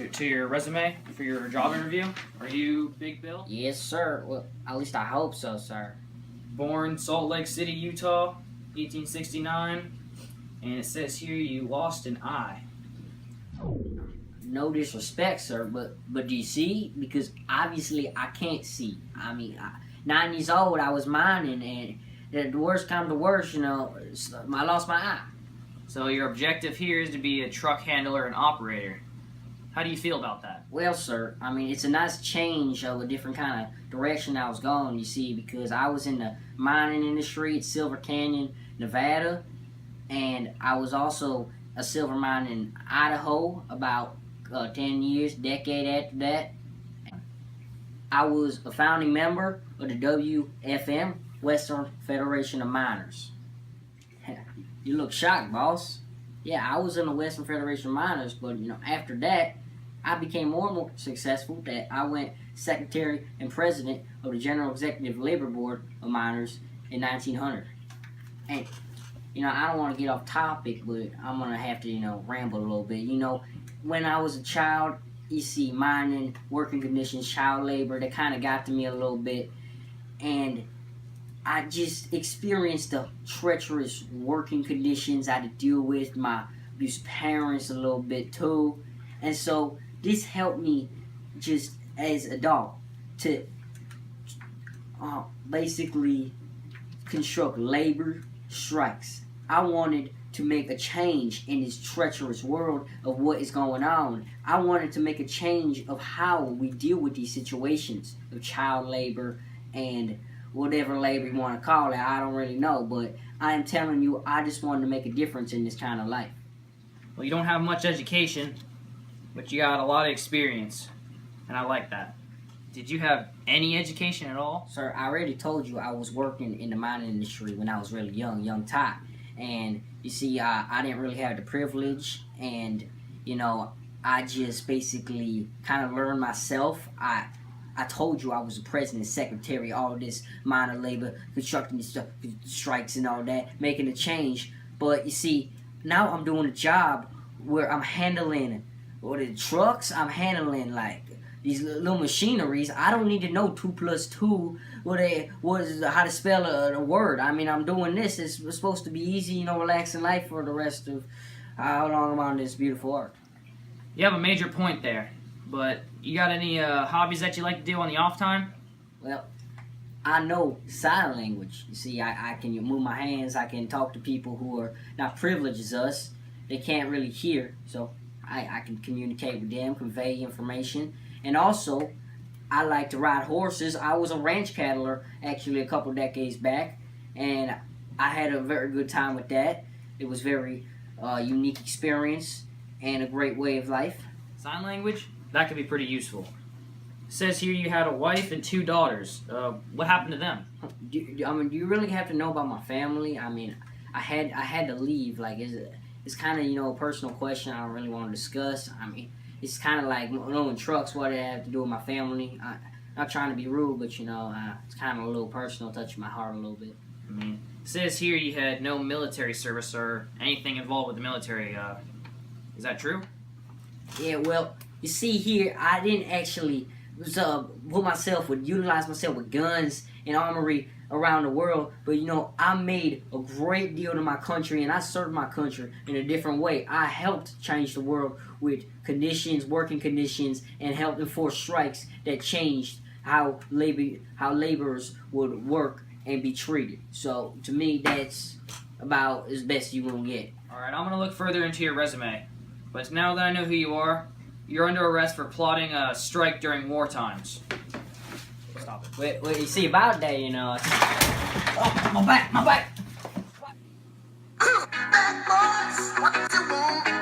to your resume for your job interview. Are you Big Bill? Yes, sir. Well, at least I hope so, sir. Born Salt Lake City, Utah, 1869. And it says here you lost an eye. No disrespect, sir, but do you see? Because obviously I can't see. I mean, 9 years old, I was mining, and the worst come to worst, I lost my eye. So your objective here is to be a truck handler and operator. How do you feel about that? Well, sir, I mean, it's a nice change of a different kind of direction I was going, you see, because I was in the mining industry at Silver Canyon, Nevada, and I was also a silver mine in Idaho about 10 years, decade after that. I was a founding member of the WFM, Western Federation of Miners. You look shocked, boss. Yeah, I was in the Western Federation of Miners, but after that, I became more and more successful that I went secretary and president of the General Executive Labor Board of Miners in 1900. And I don't want to get off topic, but I'm gonna have to ramble a little bit. When I was a child, you see, mining, working conditions, child labor, that kind of got to me a little bit, and I just experienced the treacherous working conditions I had to deal with, my abused parents a little bit too, and so this helped me just as an adult to basically construct labor strikes. I wanted to make a change in this treacherous world of what is going on. I wanted to make a change of how we deal with these situations of child labor and whatever labor you want to call it. I don't really know, but I am telling you, I just wanted to make a difference in this kind of life. Well, you don't have much education, but you got a lot of experience, and I like that. Did you have any education at all? Sir, I already told you I was working in the mining industry when I was really young Ty. And you see, I didn't really have the privilege, and I just basically kind of learned myself. I told you I was the president, secretary, all this minor labor, constructing this stuff, strikes and all that, making a change. But you see, now I'm doing a job where I'm handling the trucks. I'm handling like these little machineries. I don't need to know 2 plus 2. How to spell a word. I mean, I'm doing this. It's supposed to be easy, relaxing life for the rest of how long I'm on this beautiful earth. You have a major point there, but you got any hobbies that you like to do on the off time? Well, I know sign language. You see, I can move my hands. I can talk to people who are not privileged as us. They can't really hear, so I can communicate with them, convey information, and also I like to ride horses. I was a ranch cattler actually a couple decades back, and I had a very good time with that. It was very unique experience and a great way of life. Sign language? That could be pretty useful. It says here you had a wife and 2 daughters. What happened to them? Do you really have to know about my family? I mean, I had to leave. Like, it's kind of a personal question I don't really want to discuss. I mean, it's kind of like knowing trucks, what it have to do with my family. I'm not trying to be rude, but it's kind of a little personal, touching my heart a little bit. I mean, it says here you had no military service or anything involved with the military. Is that true? Yeah, well, you see here, I didn't actually utilize myself with guns and armory around the world, but I made a great deal to my country, and I served my country in a different way. I helped change the world with conditions, working conditions, and helped enforce strikes that changed how laborers would work and be treated. So to me, that's about as best you gonna get. Alright, I'm gonna look further into your resume, but now that I know who you are, you're under arrest for plotting a strike during war times. Stop it. Wait, you see about that, Oh, my back! Bad boys, what you want?